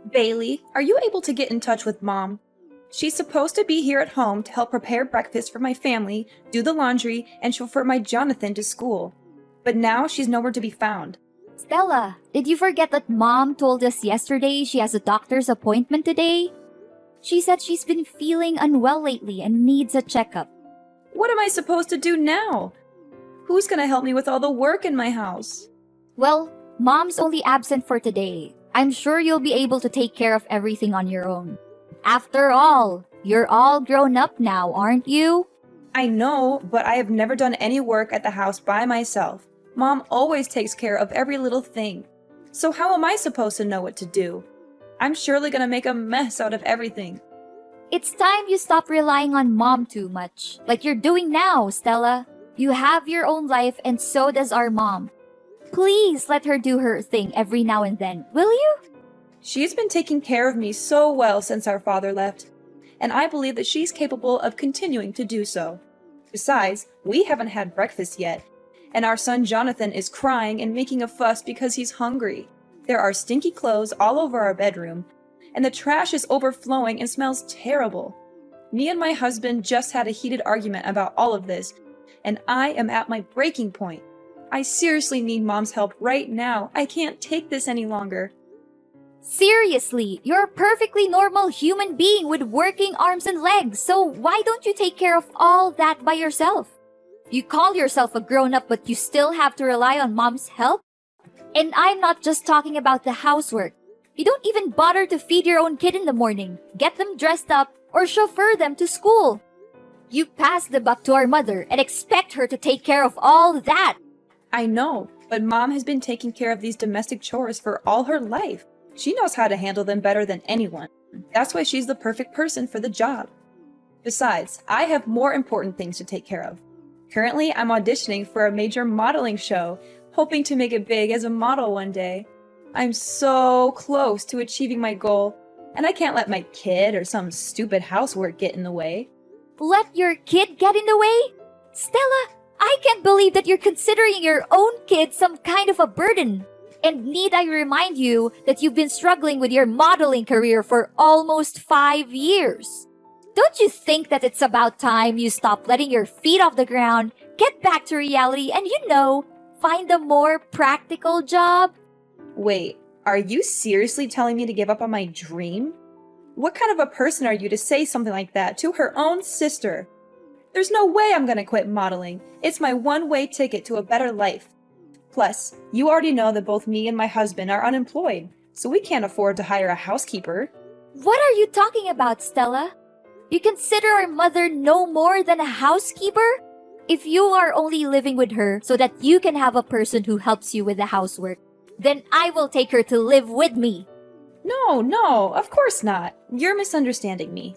Bailey, are you able to get in touch with Mom? She's supposed to be here at home to help prepare breakfast for my family, do the laundry, and chauffeur my Jonathan to school. But now she's nowhere to be found. Stella, did you forget that Mom told us yesterday she has a doctor's appointment today? She said she's been feeling unwell lately and needs a checkup. What am I supposed to do now? Who's gonna help me with all the work in my house? Well, Mom's only absent for today. I'm sure you'll be able to take care of everything on your own. After all, you're all grown up now, aren't you? I know, but I have never done any work at the house by myself. Mom always takes care of every little thing. So how am I supposed to know what to do? I'm surely gonna make a mess out of everything. It's time you stop relying on Mom too much, like you're doing now, Stella. You have your own life and so does our mom. Please let her do her thing every now and then, will you? She's been taking care of me so well since our father left, and I believe that she's capable of continuing to do so. Besides, we haven't had breakfast yet, and our son Jonathan is crying and making a fuss because he's hungry. There are stinky clothes all over our bedroom, and the trash is overflowing and smells terrible. Me and my husband just had a heated argument about all of this, and I am at my breaking point. I seriously need Mom's help right now. I can't take this any longer. Seriously, you're a perfectly normal human being with working arms and legs, so why don't you take care of all that by yourself? You call yourself a grown-up but you still have to rely on Mom's help? And I'm not just talking about the housework. You don't even bother to feed your own kid in the morning, get them dressed up, or chauffeur them to school. You pass the buck to our mother and expect her to take care of all that. I know, but Mom has been taking care of these domestic chores for all her life. She knows how to handle them better than anyone. That's why she's the perfect person for the job. Besides, I have more important things to take care of. Currently, I'm auditioning for a major modeling show, hoping to make it big as a model one day. I'm so close to achieving my goal, and I can't let my kid or some stupid housework get in the way. Let your kid get in the way? Stella, I can't believe that you're considering your own kid some kind of a burden. And need I remind you that you've been struggling with your modeling career for almost 5 years? Don't you think that it's about time you stop letting your feet off the ground, get back to reality, and find a more practical job? Wait, are you seriously telling me to give up on my dream? What kind of a person are you to say something like that to her own sister? There's no way I'm gonna quit modeling. It's my one-way ticket to a better life. Plus, you already know that both me and my husband are unemployed, so we can't afford to hire a housekeeper. What are you talking about, Stella? You consider our mother no more than a housekeeper? If you are only living with her so that you can have a person who helps you with the housework, then I will take her to live with me. No, of course not. You're misunderstanding me.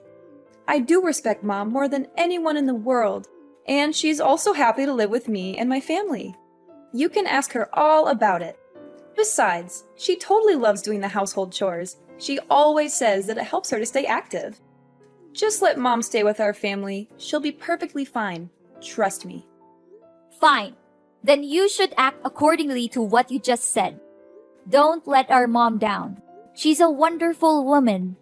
I do respect Mom more than anyone in the world, and she's also happy to live with me and my family. You can ask her all about it. Besides, she totally loves doing the household chores. She always says that it helps her to stay active. Just let Mom stay with our family. She'll be perfectly fine. Trust me. Fine. Then you should act accordingly to what you just said. Don't let our mom down. She's a wonderful woman.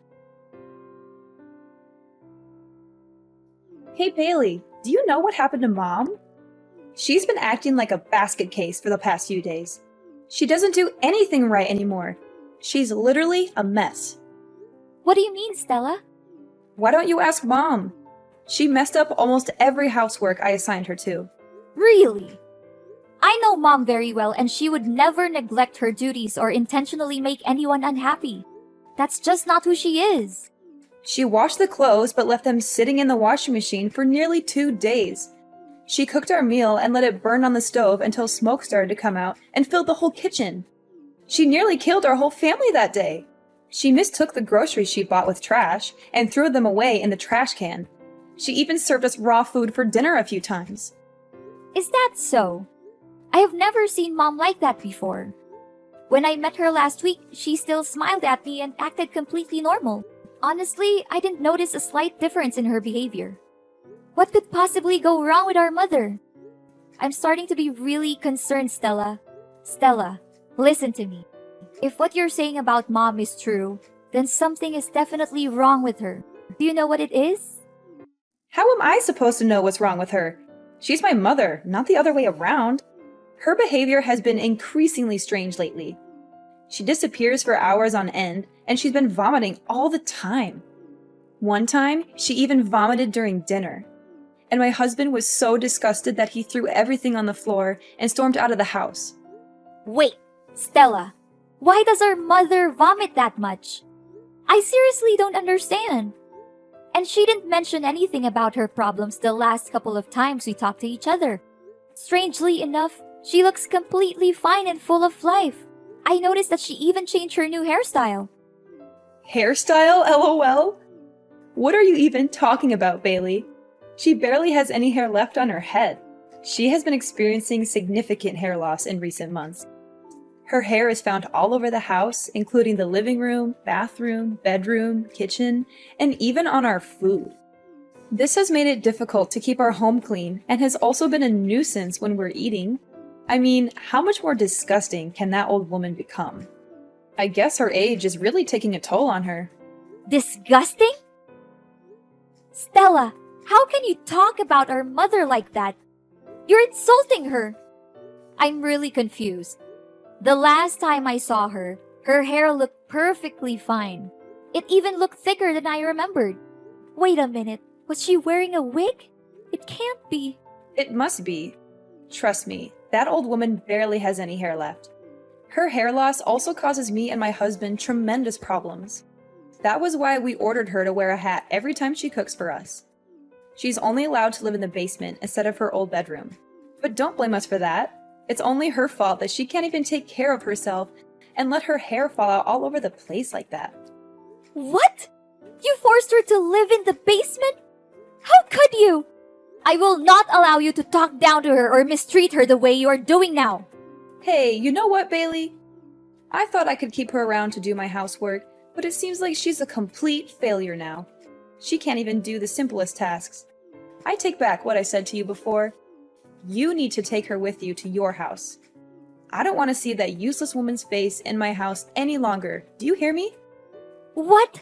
Hey Bailey, do you know what happened to Mom? She's been acting like a basket case for the past few days. She doesn't do anything right anymore. She's literally a mess. What do you mean, Stella? Why don't you ask Mom? She messed up almost every housework I assigned her to. Really? I know Mom very well and she would never neglect her duties or intentionally make anyone unhappy. That's just not who she is. She washed the clothes but left them sitting in the washing machine for nearly 2 days. She cooked our meal and let it burn on the stove until smoke started to come out and filled the whole kitchen. She nearly killed our whole family that day. She mistook the groceries she bought with trash and threw them away in the trash can. She even served us raw food for dinner a few times. Is that so? I have never seen Mom like that before. When I met her last week, she still smiled at me and acted completely normal. Honestly, I didn't notice a slight difference in her behavior. What could possibly go wrong with our mother? I'm starting to be really concerned, Stella. Stella, listen to me. If what you're saying about Mom is true, then something is definitely wrong with her. Do you know what it is? How am I supposed to know what's wrong with her? She's my mother, not the other way around. Her behavior has been increasingly strange lately. She disappears for hours on end, and she's been vomiting all the time. One time, she even vomited during dinner. And my husband was so disgusted that he threw everything on the floor and stormed out of the house. Wait, Stella, why does our mother vomit that much? I seriously don't understand. And she didn't mention anything about her problems the last couple of times we talked to each other. Strangely enough, she looks completely fine and full of life. I noticed that she even changed her new hairstyle. Hairstyle, LOL? What are you even talking about, Bailey? She barely has any hair left on her head. She has been experiencing significant hair loss in recent months. Her hair is found all over the house, including the living room, bathroom, bedroom, kitchen, and even on our food. This has made it difficult to keep our home clean and has also been a nuisance when we're eating. I mean, how much more disgusting can that old woman become? I guess her age is really taking a toll on her. Disgusting? Stella, how can you talk about our mother like that? You're insulting her. I'm really confused. The last time I saw her, her hair looked perfectly fine. It even looked thicker than I remembered. Wait a minute, was she wearing a wig? It can't be. It must be. Trust me, that old woman barely has any hair left. Her hair loss also causes me and my husband tremendous problems. That was why we ordered her to wear a hat every time she cooks for us. She's only allowed to live in the basement instead of her old bedroom. But don't blame us for that. It's only her fault that she can't even take care of herself and let her hair fall out all over the place like that. What? You forced her to live in the basement? How could you? I will not allow you to talk down to her or mistreat her the way you are doing now. Hey, you know what, Bailey? I thought I could keep her around to do my housework, but it seems like she's a complete failure now. She can't even do the simplest tasks. I take back what I said to you before. You need to take her with you to your house. I don't want to see that useless woman's face in my house any longer. Do you hear me? What?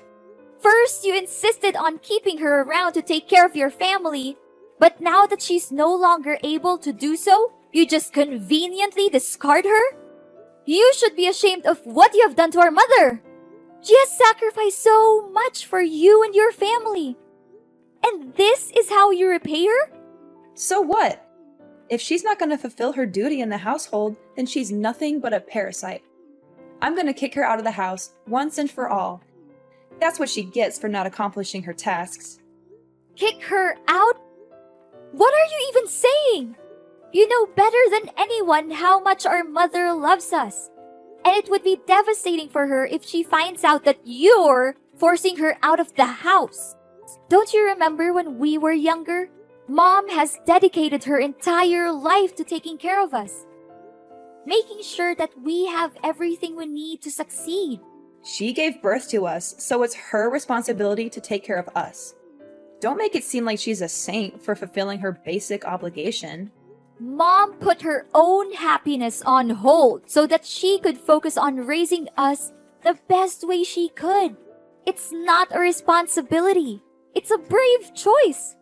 First, you insisted on keeping her around to take care of your family, but now that she's no longer able to do so, you just conveniently discard her? You should be ashamed of what you have done to our mother. She has sacrificed so much for you and your family. And this is how you repay her? So what? If she's not going to fulfill her duty in the household, then she's nothing but a parasite. I'm going to kick her out of the house once and for all. That's what she gets for not accomplishing her tasks. Kick her out? What are you even saying? You know better than anyone how much our mother loves us. And it would be devastating for her if she finds out that you're forcing her out of the house. Don't you remember when we were younger? Mom has dedicated her entire life to taking care of us, making sure that we have everything we need to succeed. She gave birth to us, so it's her responsibility to take care of us. Don't make it seem like she's a saint for fulfilling her basic obligation. Mom put her own happiness on hold so that she could focus on raising us the best way she could. It's not a responsibility. It's a brave choice.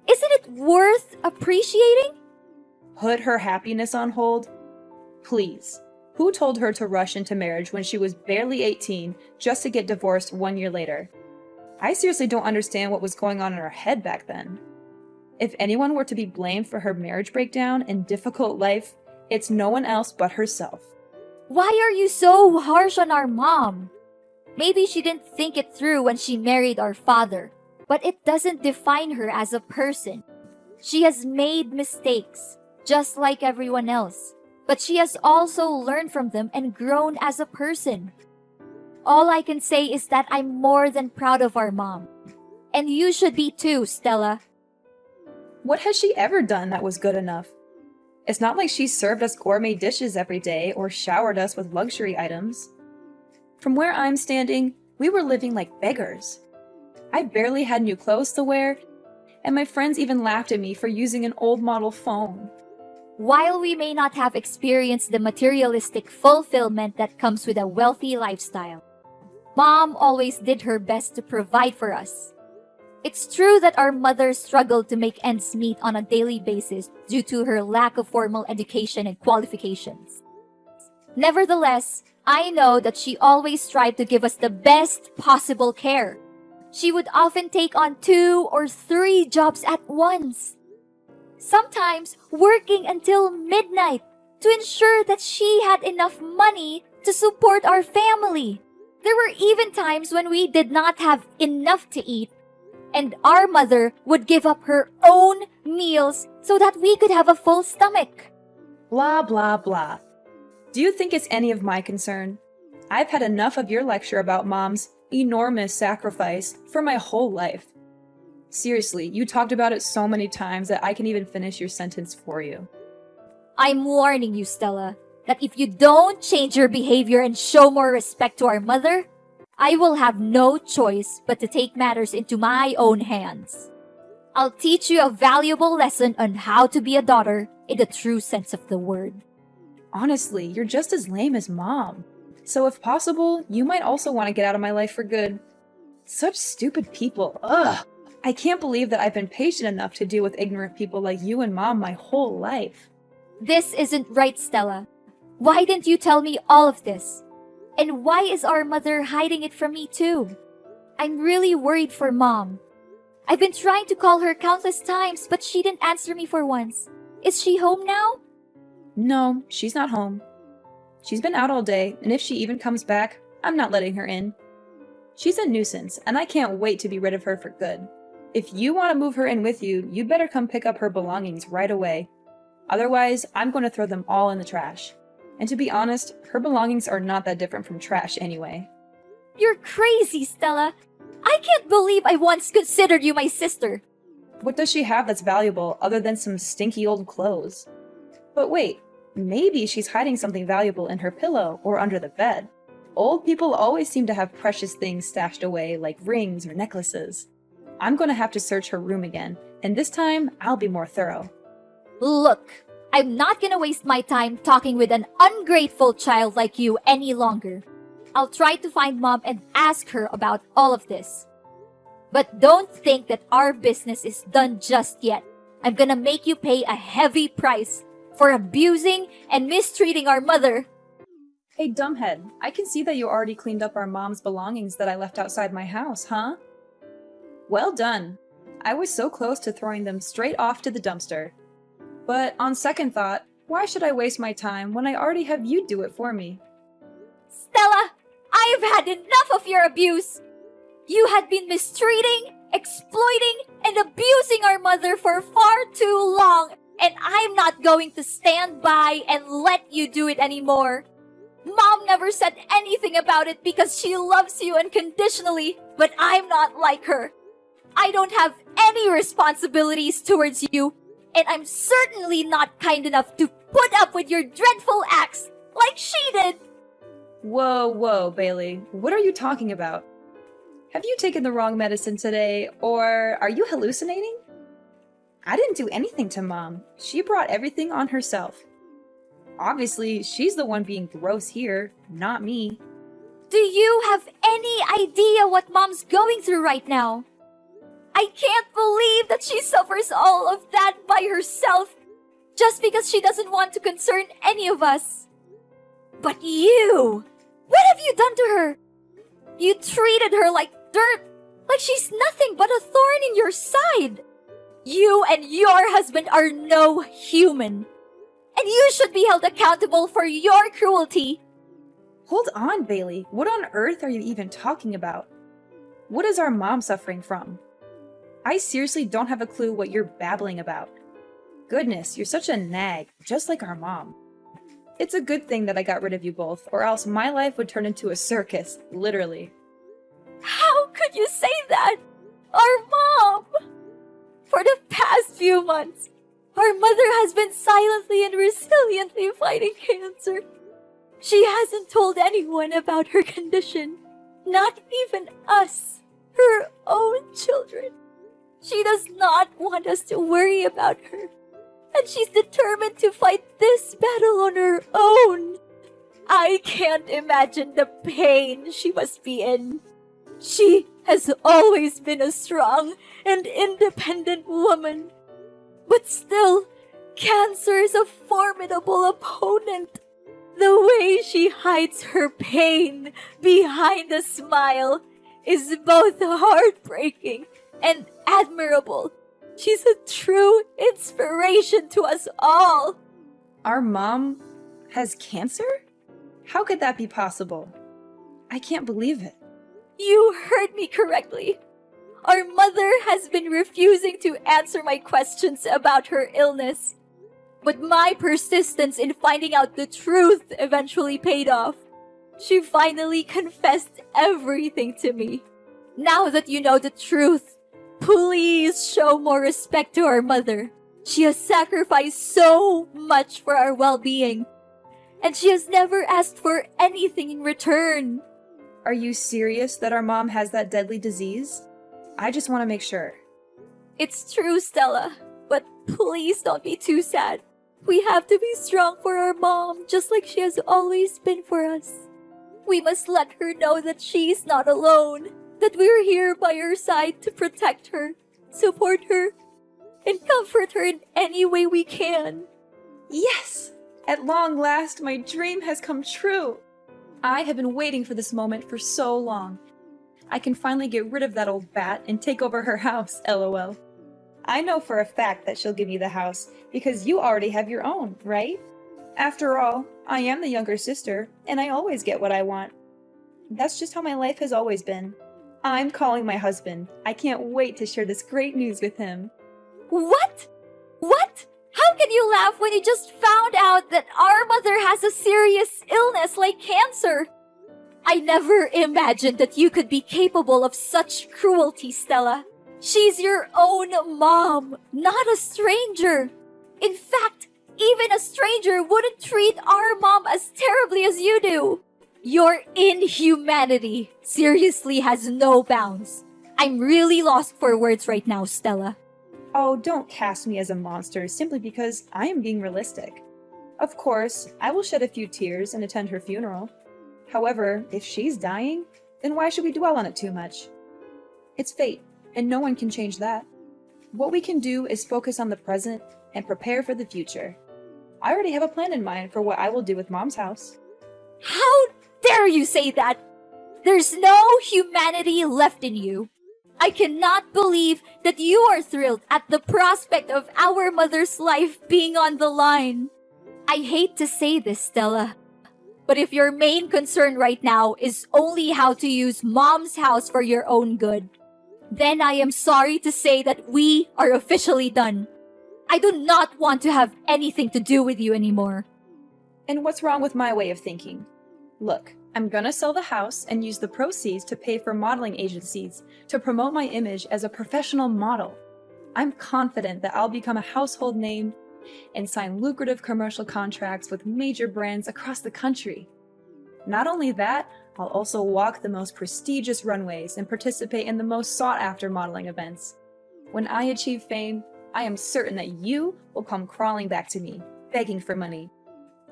Isn't it worth appreciating? Put her happiness on hold? Please. Who told her to rush into marriage when she was barely 18 just to get divorced 1 year later? I seriously don't understand what was going on in her head back then. If anyone were to be blamed for her marriage breakdown and difficult life, it's no one else but herself. Why are you so harsh on our mom? Maybe she didn't think it through when she married our father, but it doesn't define her as a person. She has made mistakes, just like everyone else, but she has also learned from them and grown as a person. All I can say is that I'm more than proud of our mom. And you should be too, Stella. What has she ever done that was good enough? It's not like she served us gourmet dishes every day or showered us with luxury items. From where I'm standing, we were living like beggars. I barely had new clothes to wear, and my friends even laughed at me for using an old model phone. While we may not have experienced the materialistic fulfillment that comes with a wealthy lifestyle, Mom always did her best to provide for us. It's true that our mother struggled to make ends meet on a daily basis due to her lack of formal education and qualifications. Nevertheless, I know that she always tried to give us the best possible care. She would often take on 2 or 3 jobs at once, sometimes working until midnight to ensure that she had enough money to support our family. There were even times when we did not have enough to eat, and our mother would give up her own meals so that we could have a full stomach. Blah, blah, blah. Do you think it's any of my concern? I've had enough of your lecture about Mom's enormous sacrifice for my whole life. Seriously, you talked about it so many times that I can even finish your sentence for you. I'm warning you, Stella, that if you don't change your behavior and show more respect to our mother, I will have no choice but to take matters into my own hands. I'll teach you a valuable lesson on how to be a daughter in the true sense of the word. Honestly, you're just as lame as Mom. So if possible, you might also want to get out of my life for good. Such stupid people, ugh! I can't believe that I've been patient enough to deal with ignorant people like you and Mom my whole life. This isn't right, Stella. Why didn't you tell me all of this? And why is our mother hiding it from me too? I'm really worried for Mom. I've been trying to call her countless times, but she didn't answer me for once. Is she home now? No, she's not home. She's been out all day, and if she even comes back, I'm not letting her in. She's a nuisance, and I can't wait to be rid of her for good. If you want to move her in with you, you'd better come pick up her belongings right away. Otherwise, I'm going to throw them all in the trash. And to be honest, her belongings are not that different from trash anyway. You're crazy, Stella. I can't believe I once considered you my sister. What does she have that's valuable other than some stinky old clothes? But wait, maybe she's hiding something valuable in her pillow or under the bed. Old people always seem to have precious things stashed away, like rings or necklaces. I'm going to have to search her room again, and this time I'll be more thorough. Look, I'm not gonna waste my time talking with an ungrateful child like you any longer. I'll try to find Mom and ask her about all of this. But don't think that our business is done just yet. I'm gonna make you pay a heavy price for abusing and mistreating our mother. Hey, dumbhead, I can see that you already cleaned up our Mom's belongings that I left outside my house, huh? Well done. I was so close to throwing them straight off to the dumpster. But on second thought, why should I waste my time when I already have you do it for me? Stella, I've had enough of your abuse. You had been mistreating, exploiting, and abusing our mother for far too long, and I'm not going to stand by and let you do it anymore. Mom never said anything about it because she loves you unconditionally, but I'm not like her. I don't have any responsibilities towards you, and I'm certainly not kind enough to put up with your dreadful acts like she did. Whoa, Bailey. What are you talking about? Have you taken the wrong medicine today, or are you hallucinating? I didn't do anything to Mom. She brought everything on herself. Obviously, she's the one being gross here, not me. Do you have any idea what Mom's going through right now? I can't believe that she suffers all of that by herself just because she doesn't want to concern any of us. But you! What have you done to her? You treated her like dirt, like she's nothing but a thorn in your side. You and your husband are no human, and you should be held accountable for your cruelty. Hold on, Bailey. What on earth are you even talking about? What is our Mom suffering from? I seriously don't have a clue what you're babbling about. Goodness, you're such a nag, just like our Mom. It's a good thing that I got rid of you both, or else my life would turn into a circus, literally. How could you say that? Our Mom! For the past few months, our mother has been silently and resiliently fighting cancer. She hasn't told anyone about her condition, not even us, her own children. She does not want us to worry about her, and she's determined to fight this battle on her own. I can't imagine the pain she must be in. She has always been a strong and independent woman. But still, cancer is a formidable opponent. The way she hides her pain behind a smile is both heartbreaking and admirable. She's a true inspiration to us all. Our mom has cancer? How could that be possible? I can't believe it. You heard me correctly. Our mother has been refusing to answer my questions about her illness. But my persistence in finding out the truth eventually paid off. She finally confessed everything to me. Now that you know the truth, please show more respect to our mother. She has sacrificed so much for our well-being, and she has never asked for anything in return. Are you serious that our mom has that deadly disease? I just want to make sure. It's true, Stella, but please don't be too sad. We have to be strong for our mom, just like she has always been for us. We must let her know that she's not alone, that we're here by her side to protect her, support her, and comfort her in any way we can. Yes! At long last, my dream has come true. I have been waiting for this moment for so long. I can finally get rid of that old bat and take over her house, lol. I know for a fact that she'll give me the house, because you already have your own, right? After all, I am the younger sister, and I always get what I want. That's just how my life has always been. I'm calling my husband. I can't wait to share this great news with him. What? What? How can you laugh when you just found out that our mother has a serious illness like cancer? I never imagined that you could be capable of such cruelty, Stella. She's your own mom, not a stranger. In fact, even a stranger wouldn't treat our mom as terribly as you do. Your inhumanity seriously has no bounds. I'm really lost for words right now, Stella. Oh, don't cast me as a monster simply because I am being realistic. Of course, I will shed a few tears and attend her funeral. However, if she's dying, then why should we dwell on it too much? It's fate, and no one can change that. What we can do is focus on the present and prepare for the future. I already have a plan in mind for what I will do with Mom's house. How dare you say that? There's no humanity left in you. I cannot believe that you are thrilled at the prospect of our mother's life being on the line. I hate to say this, Stella, but if your main concern right now is only how to use Mom's house for your own good, then I am sorry to say that we are officially done. I do not want to have anything to do with you anymore. And what's wrong with my way of thinking? Look, I'm gonna sell the house and use the proceeds to pay for modeling agencies to promote my image as a professional model. I'm confident that I'll become a household name and sign lucrative commercial contracts with major brands across the country. Not only that, I'll also walk the most prestigious runways and participate in the most sought-after modeling events. When I achieve fame, I am certain that you will come crawling back to me, begging for money.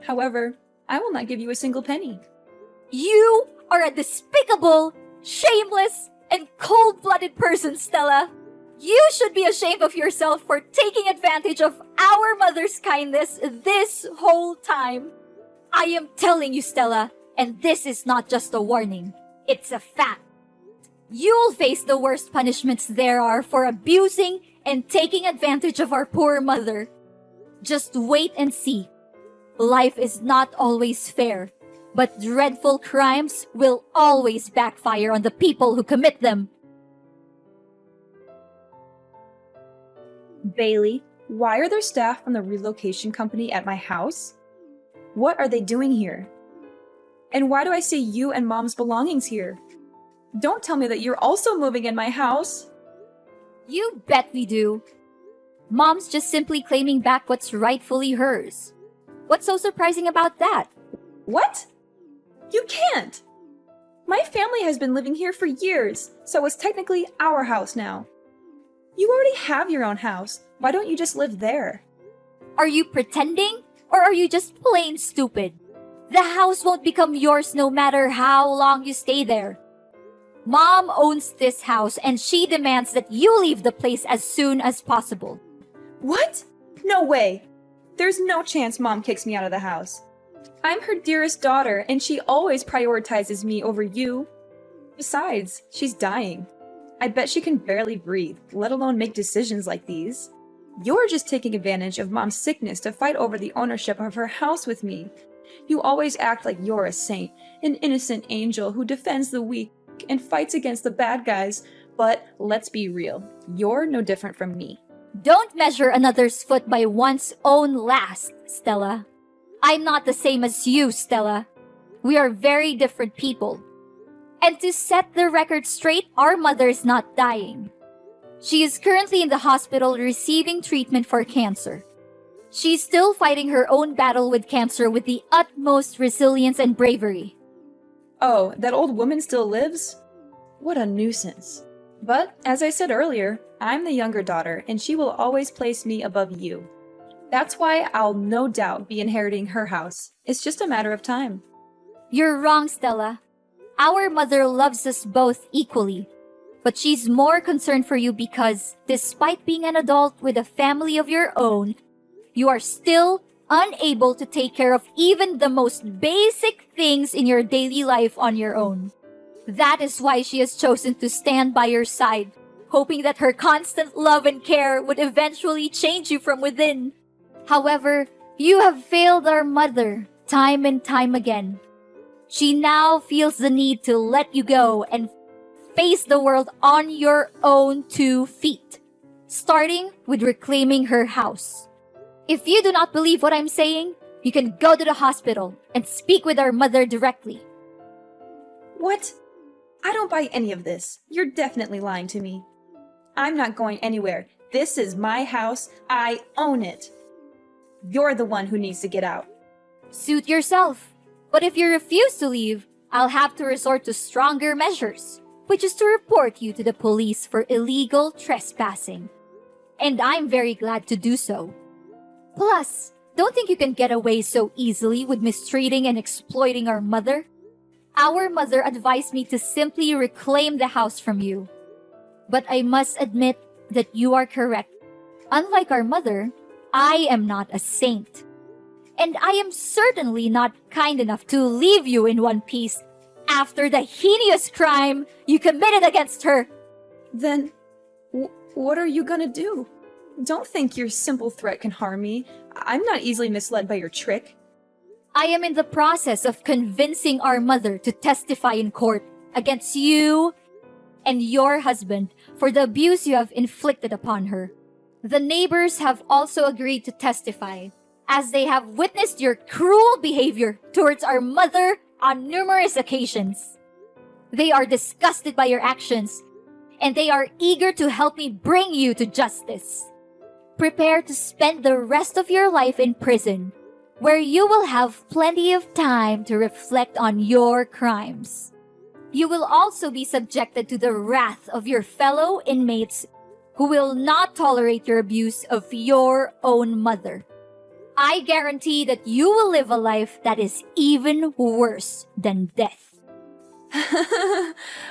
However, I will not give you a single penny. You are a despicable, shameless, and cold-blooded person, Stella. You should be ashamed of yourself for taking advantage of our mother's kindness this whole time. I am telling you, Stella, and this is not just a warning. It's a fact. You'll face the worst punishments there are for abusing and taking advantage of our poor mother. Just wait and see. Life is not always fair, but dreadful crimes will always backfire on the people who commit them. Bailey, why are there staff from the relocation company at my house? What are they doing here? And why do I see you and Mom's belongings here? Don't tell me that you're also moving in my house. You bet we do. Mom's just simply claiming back what's rightfully hers. What's so surprising about that? What? You can't! My family has been living here for years, so it's technically our house now. You already have your own house. Why don't you just live there? Are you pretending, or are you just plain stupid? The house won't become yours no matter how long you stay there. Mom owns this house and she demands that you leave the place as soon as possible. What? No way! There's no chance Mom kicks me out of the house. I'm her dearest daughter, and she always prioritizes me over you. Besides, she's dying. I bet she can barely breathe, let alone make decisions like these. You're just taking advantage of Mom's sickness to fight over the ownership of her house with me. You always act like you're a saint, an innocent angel who defends the weak and fights against the bad guys, but let's be real, you're no different from me. Don't measure another's foot by one's own last, Stella. I'm not the same as you, Stella. We are very different people. And to set the record straight, our mother is not dying. She is currently in the hospital receiving treatment for cancer. She's still fighting her own battle with cancer with the utmost resilience and bravery. Oh, that old woman still lives? What a nuisance. But, as I said earlier, I'm the younger daughter, and she will always place me above you. That's why I'll no doubt be inheriting her house. It's just a matter of time. You're wrong, Stella. Our mother loves us both equally. But she's more concerned for you because, despite being an adult with a family of your own, you are still unable to take care of even the most basic things in your daily life on your own. That is why she has chosen to stand by your side, hoping that her constant love and care would eventually change you from within. However, you have failed our mother time and time again. She now feels the need to let you go and face the world on your own 2 feet, starting with reclaiming her house. If you do not believe what I'm saying, you can go to the hospital and speak with our mother directly. What? I don't buy any of this. You're definitely lying to me. I'm not going anywhere. This is my house. I own it. You're the one who needs to get out. Suit yourself. But if you refuse to leave, I'll have to resort to stronger measures, which is to report you to the police for illegal trespassing. And I'm very glad to do so. Plus, don't think you can get away so easily with mistreating and exploiting our mother. Our mother advised me to simply reclaim the house from you. But I must admit that you are correct. Unlike our mother, I am not a saint. And I am certainly not kind enough to leave you in one piece after the heinous crime you committed against her. Then, what are you gonna do? Don't think your simple threat can harm me. I'm not easily misled by your trick. I am in the process of convincing our mother to testify in court against you and your husband for the abuse you have inflicted upon her. The neighbors have also agreed to testify, as they have witnessed your cruel behavior towards our mother on numerous occasions. They are disgusted by your actions, and they are eager to help me bring you to justice. Prepare to spend the rest of your life in prison, where you will have plenty of time to reflect on your crimes. You will also be subjected to the wrath of your fellow inmates who will not tolerate your abuse of your own mother. I guarantee that you will live a life that is even worse than death.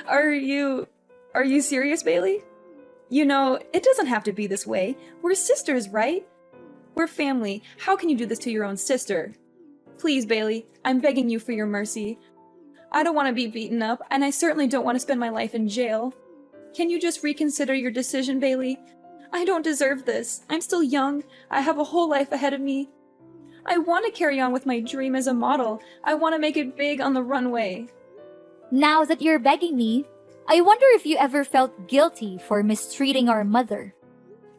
Are you serious, Bailey? You know, it doesn't have to be this way. We're sisters, right? We're family. How can you do this to your own sister? Please, Bailey, I'm begging you for your mercy. I don't want to be beaten up, and I certainly don't want to spend my life in jail. Can you just reconsider your decision, Bailey? I don't deserve this. I'm still young. I have a whole life ahead of me. I want to carry on with my dream as a model. I want to make it big on the runway. Now that you're begging me, I wonder if you ever felt guilty for mistreating our mother.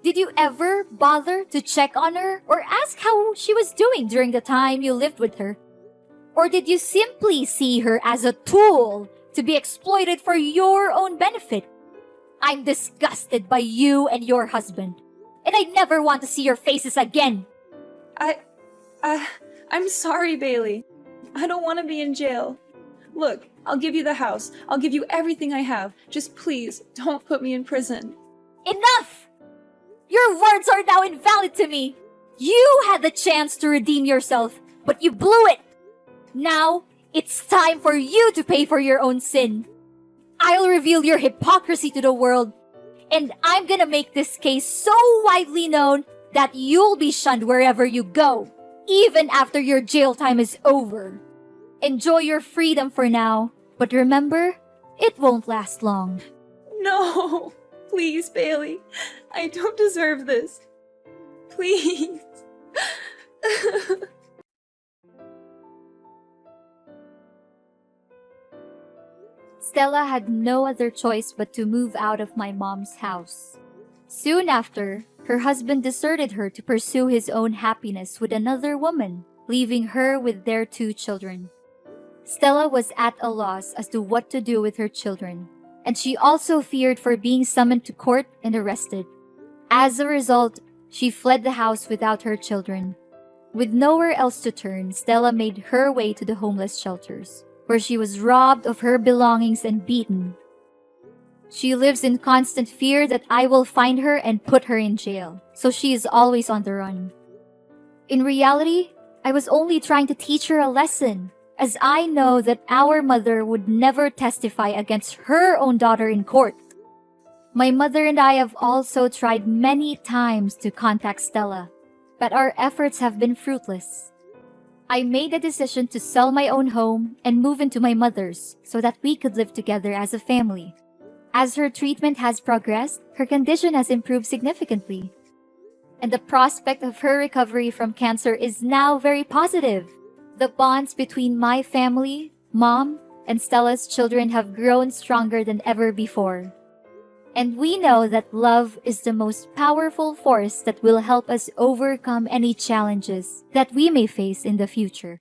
Did you ever bother to check on her or ask how she was doing during the time you lived with her? Or did you simply see her as a tool to be exploited for your own benefit? I'm disgusted by you and your husband, and I never want to see your faces again. I'm sorry, Bailey. I don't want to be in jail. Look, I'll give you the house. I'll give you everything I have. Just please, don't put me in prison. Enough! Your words are now invalid to me. You had the chance to redeem yourself, but you blew it. Now, it's time for you to pay for your own sin. I'll reveal your hypocrisy to the world, and I'm gonna make this case so widely known that you'll be shunned wherever you go, even after your jail time is over. Enjoy your freedom for now, but remember, it won't last long. No, please, Bailey. I don't deserve this. Please. Stella had no other choice but to move out of my mom's house. Soon after, her husband deserted her to pursue his own happiness with another woman, leaving her with their 2 children. Stella was at a loss as to what to do with her children, and she also feared for being summoned to court and arrested. As a result, she fled the house without her children. With nowhere else to turn, Stella made her way to the homeless shelters, where she was robbed of her belongings and beaten. She lives in constant fear that I will find her and put her in jail, so she is always on the run. In reality, I was only trying to teach her a lesson, as I know that our mother would never testify against her own daughter in court. My mother and I have also tried many times to contact Stella, but our efforts have been fruitless. I made a decision to sell my own home and move into my mother's so that we could live together as a family. As her treatment has progressed, her condition has improved significantly, and the prospect of her recovery from cancer is now very positive. The bonds between my family, Mom, and Stella's children have grown stronger than ever before. And we know that love is the most powerful force that will help us overcome any challenges that we may face in the future.